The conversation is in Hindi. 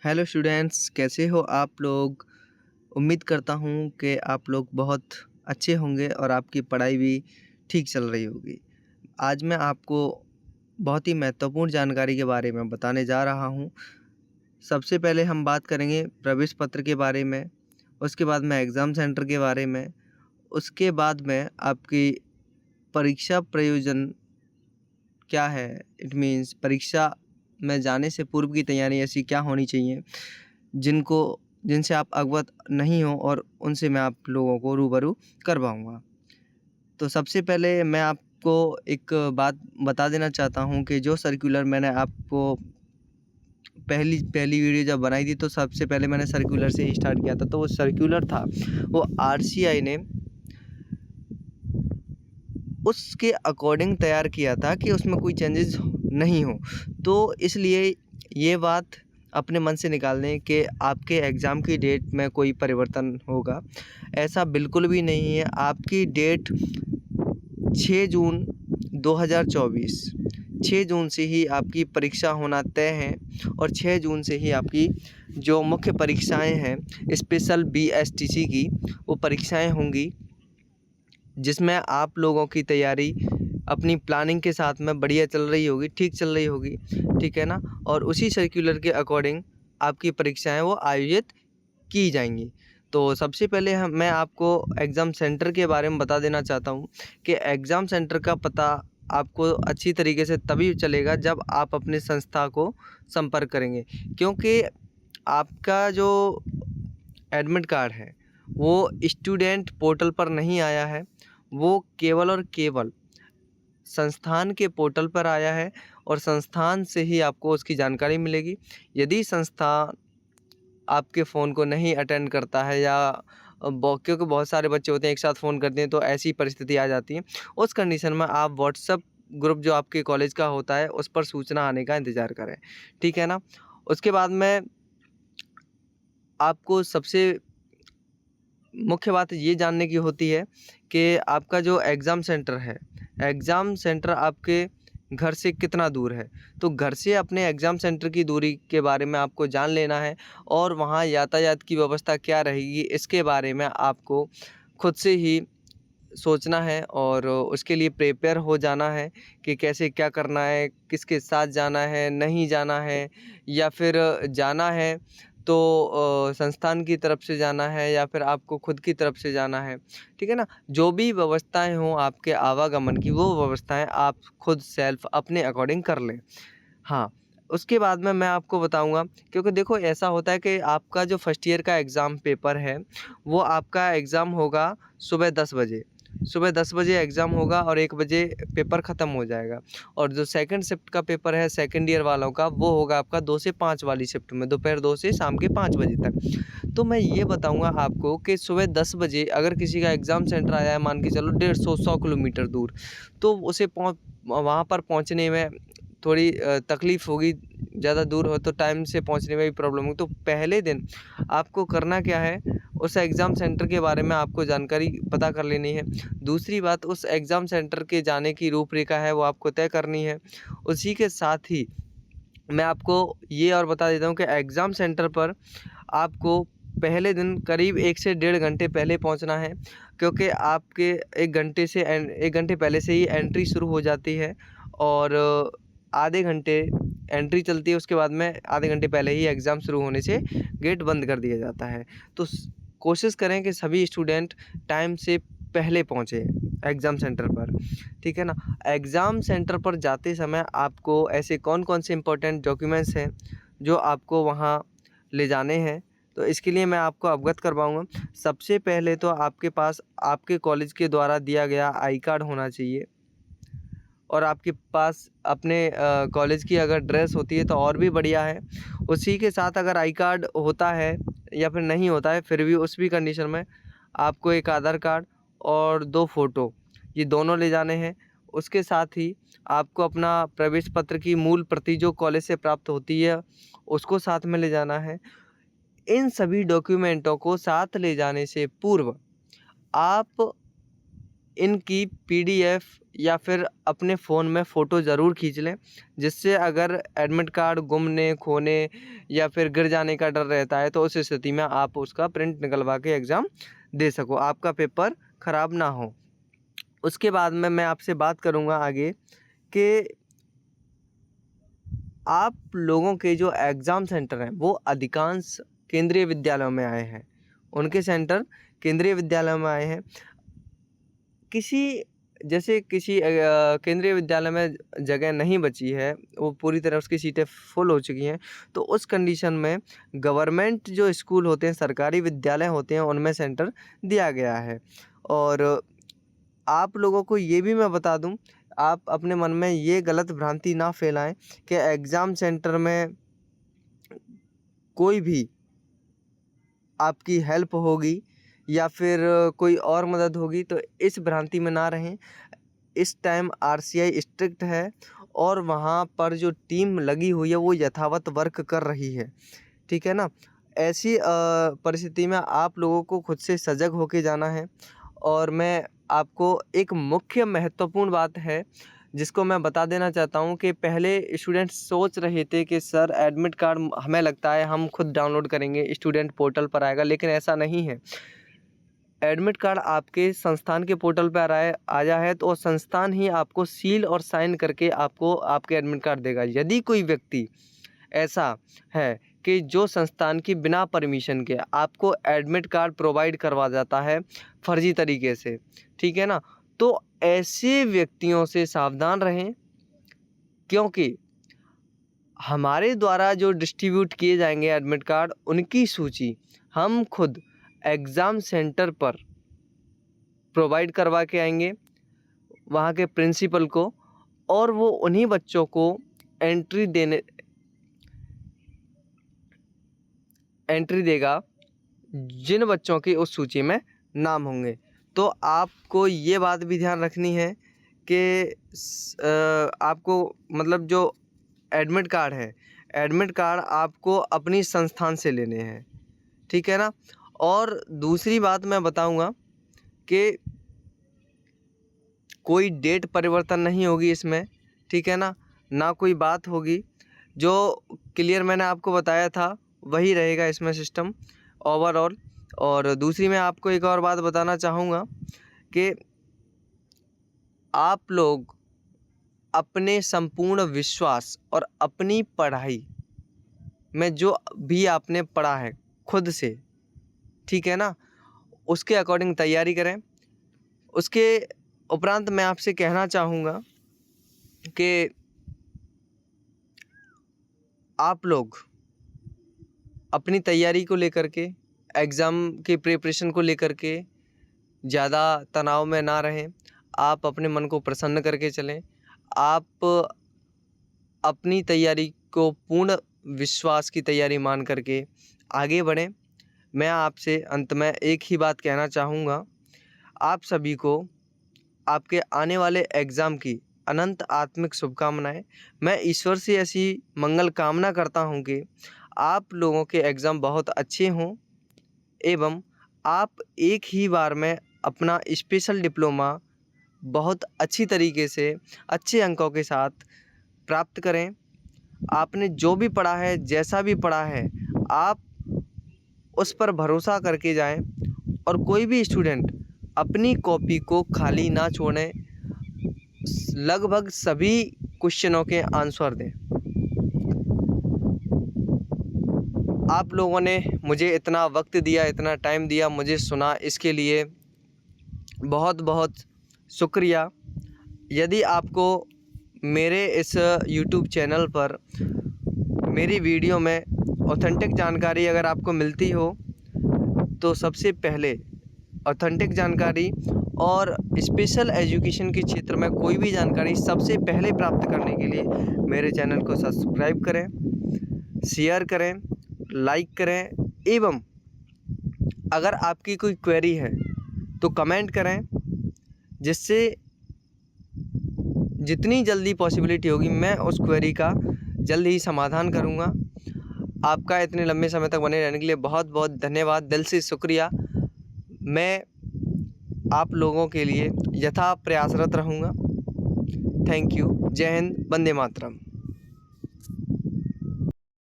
हेलो स्टूडेंट्स, कैसे हो आप लोग? उम्मीद करता हूँ कि आप लोग बहुत अच्छे होंगे और आपकी पढ़ाई भी ठीक चल रही होगी। आज मैं आपको बहुत ही महत्वपूर्ण जानकारी के बारे में बताने जा रहा हूँ। सबसे पहले हम बात करेंगे प्रवेश पत्र के बारे में, उसके बाद में एग्ज़ाम सेंटर के बारे में, उसके बाद में आपकी परीक्षा प्रयोजन क्या है? इट मीन्स परीक्षा में जाने से पूर्व की तैयारी ऐसी क्या होनी चाहिए जिनको जिनसे आप अवगत नहीं हो और उनसे मैं आप लोगों को रूबरू करवाऊँगा। तो सबसे पहले मैं आपको एक बात बता देना चाहता हूँ कि जो सर्कुलर मैंने आपको पहली पहली वीडियो जब बनाई थी तो सबसे पहले मैंने सर्कुलर से ही स्टार्ट किया था। तो वो सर्कुलर था, वो आरसीआई ने उसके अकॉर्डिंग तैयार किया था कि उसमें कोई चेंजेस नहीं हो। तो इसलिए ये बात अपने मन से निकाल दें कि आपके एग्ज़ाम की डेट में कोई परिवर्तन होगा, ऐसा बिल्कुल भी नहीं है। आपकी डेट 6 जून 2024 6 जून से ही आपकी परीक्षा होना तय है और 6 जून से ही आपकी जो मुख्य परीक्षाएं हैं स्पेशल बीएसटीसी की वो परीक्षाएं होंगी, जिसमें आप लोगों की तैयारी अपनी प्लानिंग के साथ में बढ़िया चल रही होगी, ठीक चल रही होगी, ठीक है ना? और उसी सर्कुलर के अकॉर्डिंग आपकी परीक्षाएं वो आयोजित की जाएंगी। तो सबसे पहले मैं आपको एग्ज़ाम सेंटर के बारे में बता देना चाहता हूँ कि एग्ज़ाम सेंटर का पता आपको अच्छी तरीके से तभी चलेगा जब आप अपनी संस्था को संपर्क करेंगे, क्योंकि आपका जो एडमिट कार्ड है वो स्टूडेंट पोर्टल पर नहीं आया है, वो केवल और केवल संस्थान के पोर्टल पर आया है और संस्थान से ही आपको उसकी जानकारी मिलेगी। यदि संस्थान आपके फ़ोन को नहीं अटेंड करता है या क्योंकि बहुत सारे बच्चे होते हैं एक साथ फ़ोन करते हैं, तो ऐसी परिस्थिति आ जाती है। उस कंडीशन में आप व्हाट्सएप ग्रुप जो आपके कॉलेज का होता है उस पर सूचना आने का इंतज़ार करें, ठीक है ना? उसके बाद में आपको सबसे मुख्य बात ये जानने की होती है कि आपका जो एग्ज़ाम सेंटर आपके घर से कितना दूर है। तो घर से अपने एग्ज़ाम सेंटर की दूरी के बारे में आपको जान लेना है और वहाँ यातायात की व्यवस्था क्या रहेगी इसके बारे में आपको खुद से ही सोचना है और उसके लिए प्रिपेयर हो जाना है कि कैसे क्या करना है, किसके साथ जाना है, नहीं जाना है या फिर जाना है तो संस्थान की तरफ से जाना है या फिर आपको खुद की तरफ से जाना है, ठीक है ना? जो भी व्यवस्थाएँ हों आपके आवागमन की, वो व्यवस्थाएँ आप खुद सेल्फ अपने अकॉर्डिंग कर लें। हाँ, उसके बाद में मैं आपको बताऊँगा, क्योंकि देखो ऐसा होता है कि आपका जो फर्स्ट ईयर का एग्ज़ाम पेपर है, वो आपका एग्ज़ाम होगा सुबह 10 बजे। सुबह 10 बजे एग्ज़ाम होगा और 1 बजे पेपर ख़त्म हो जाएगा और जो सेकंड शिफ्ट का पेपर है सेकंड ईयर वालों का, वो होगा आपका 2 से 5 वाली शिफ्ट में, दोपहर 2 से शाम के 5 बजे तक। तो मैं ये बताऊँगा आपको कि सुबह 10 बजे अगर किसी का एग्ज़ाम सेंटर आया है, मान के चलो 150-100 किलोमीटर दूर, तो उसे वहाँ पर पहुँचने में थोड़ी तकलीफ़ होगी। ज़्यादा दूर हो तो टाइम से पहुँचने में भी प्रॉब्लम होगी। तो पहले दिन आपको करना क्या है, उस एग्ज़ाम सेंटर के बारे में आपको जानकारी पता कर लेनी है। दूसरी बात, उस एग्ज़ाम सेंटर के जाने की रूपरेखा है वो आपको तय करनी है। उसी के साथ ही मैं आपको ये और बता देता हूँ कि एग्ज़ाम सेंटर पर आपको पहले दिन करीब 1 से डेढ़ घंटे पहले पहुँचना है, क्योंकि आपके 1 घंटे पहले से ही एंट्री शुरू हो जाती है और आधे घंटे एंट्री चलती है, उसके बाद में आधे घंटे पहले ही एग्ज़ाम शुरू होने से गेट बंद कर दिया जाता है। तो कोशिश करें कि सभी स्टूडेंट टाइम से पहले पहुँचे एग्ज़ाम सेंटर पर, ठीक है ना? एग्ज़ाम सेंटर पर जाते समय आपको ऐसे कौन-कौन से इम्पोर्टेंट डॉक्यूमेंट्स हैं जो आपको वहाँ ले जाने हैं, तो इसके लिए मैं आपको अवगत करवाऊँगा। सबसे पहले तो आपके पास आपके कॉलेज के द्वारा दिया गया आई कार्ड होना चाहिए और आपके पास अपने कॉलेज की अगर ड्रेस होती है तो और भी बढ़िया है। उसी के साथ अगर आई कार्ड होता है या फिर नहीं होता है, फिर भी उस भी कंडीशन में आपको एक आधार कार्ड और 2 फ़ोटो, ये दोनों ले जाने हैं। उसके साथ ही आपको अपना प्रवेश पत्र की मूल प्रति जो कॉलेज से प्राप्त होती है, उसको साथ में ले जाना है। इन सभी डॉक्यूमेंटों को साथ ले जाने से पूर्व आप इनकी पीडीएफ या फिर अपने फ़ोन में फ़ोटो ज़रूर खींच लें, जिससे अगर एडमिट कार्ड गुमने, खोने या फिर गिर जाने का डर रहता है तो उस स्थिति में आप उसका प्रिंट निकलवा के एग्ज़ाम दे सको, आपका पेपर ख़राब ना हो। उसके बाद में मैं आपसे बात करूँगा आगे कि आप लोगों के जो एग्ज़ाम सेंटर हैं वो अधिकांश केंद्रीय विद्यालयों में आए हैं, उनके सेंटर केंद्रीय विद्यालयों में आए हैं। किसी केंद्रीय विद्यालय में जगह नहीं बची है, वो पूरी तरह उसकी सीटें फुल हो चुकी हैं, तो उस कंडीशन में गवर्नमेंट जो स्कूल होते हैं, सरकारी विद्यालय होते हैं, उनमें सेंटर दिया गया है। और आप लोगों को ये भी मैं बता दूं, आप अपने मन में ये गलत भ्रांति ना फैलाएं कि एग्ज़ाम सेंटर में कोई भी आपकी हेल्प होगी या फिर कोई और मदद होगी, तो इस भ्रांति में ना रहें। इस टाइम आरसीआई स्ट्रिक्ट है और वहाँ पर जो टीम लगी हुई है वो यथावत वर्क कर रही है, ठीक है ना। ऐसी परिस्थिति में आप लोगों को खुद से सजग होके जाना है। और मैं आपको एक मुख्य महत्वपूर्ण बात है जिसको मैं बता देना चाहता हूँ कि पहले स्टूडेंट्स सोच रहे थे कि सर एडमिट कार्ड हमें लगता है हम खुद डाउनलोड करेंगे, स्टूडेंट पोर्टल पर आएगा, लेकिन ऐसा नहीं है। एडमिट कार्ड आपके संस्थान के पोर्टल पर आया है तो संस्थान ही आपको सील और साइन करके आपको आपके एडमिट कार्ड देगा। यदि कोई व्यक्ति ऐसा है कि जो संस्थान की बिना परमिशन के आपको एडमिट कार्ड प्रोवाइड करवा जाता है फर्जी तरीके से, ठीक है ना, तो ऐसे व्यक्तियों से सावधान रहें, क्योंकि हमारे द्वारा जो डिस्ट्रीब्यूट किए जाएंगे एडमिट कार्ड, उनकी सूची हम खुद एग्ज़ाम सेंटर पर प्रोवाइड करवा के आएंगे वहाँ के प्रिंसिपल को, और वो उन्हीं बच्चों को एंट्री देगा जिन बच्चों के उस सूची में नाम होंगे। तो आपको ये बात भी ध्यान रखनी है कि आपको मतलब जो एडमिट कार्ड है, एडमिट कार्ड आपको अपनी संस्थान से लेने हैं, ठीक है ना। और दूसरी बात मैं बताऊंगा कि कोई डेट परिवर्तन नहीं होगी इसमें, ठीक है ना, ना कोई बात होगी। जो क्लियर मैंने आपको बताया था वही रहेगा इसमें सिस्टम ओवरऑल। और दूसरी मैं आपको एक और बात बताना चाहूँगा कि आप लोग अपने संपूर्ण विश्वास और अपनी पढ़ाई में जो भी आपने पढ़ा है खुद से, ठीक है ना, उसके अकॉर्डिंग तैयारी करें। उसके उपरांत मैं आपसे कहना चाहूँगा कि आप लोग अपनी तैयारी को लेकर के, एग्ज़ाम की प्रिपरेशन को लेकर के ज़्यादा तनाव में ना रहें। आप अपने मन को प्रसन्न करके चलें। आप अपनी तैयारी को पूर्ण विश्वास की तैयारी मान करके आगे बढ़ें। मैं आपसे अंत में एक ही बात कहना चाहूँगा, आप सभी को आपके आने वाले एग्ज़ाम की अनंत आत्मिक शुभकामनाएं। मैं ईश्वर से ऐसी मंगल कामना करता हूं कि आप लोगों के एग्ज़ाम बहुत अच्छे हों एवं आप एक ही बार में अपना स्पेशल डिप्लोमा बहुत अच्छी तरीके से अच्छे अंकों के साथ प्राप्त करें। आपने जो भी पढ़ा है, जैसा भी पढ़ा है, आप उस पर भरोसा करके जाएं और कोई भी स्टूडेंट अपनी कॉपी को खाली ना छोड़ें। लगभग सभी क्वेश्चनों के आंसर दें। आप लोगों ने मुझे इतना वक्त दिया, इतना टाइम दिया, मुझे सुना, इसके लिए बहुत बहुत शुक्रिया। यदि आपको मेरे इस YouTube चैनल पर मेरी वीडियो में ऑथेंटिक जानकारी अगर आपको मिलती हो तो सबसे पहले ऑथेंटिक जानकारी और स्पेशल एजुकेशन के क्षेत्र में कोई भी जानकारी सबसे पहले प्राप्त करने के लिए मेरे चैनल को सब्सक्राइब करें, शेयर करें, लाइक करें एवं अगर आपकी कोई क्वेरी है तो कमेंट करें, जिससे जितनी जल्दी पॉसिबिलिटी होगी मैं उस क्वेरी का जल्द ही समाधान करूंगा। आपका इतने लंबे समय तक बने रहने के लिए बहुत बहुत धन्यवाद, दिल से शुक्रिया। मैं आप लोगों के लिए यथा प्रयासरत रहूँगा। Thank you. जय हिंद। वंदे मातरम।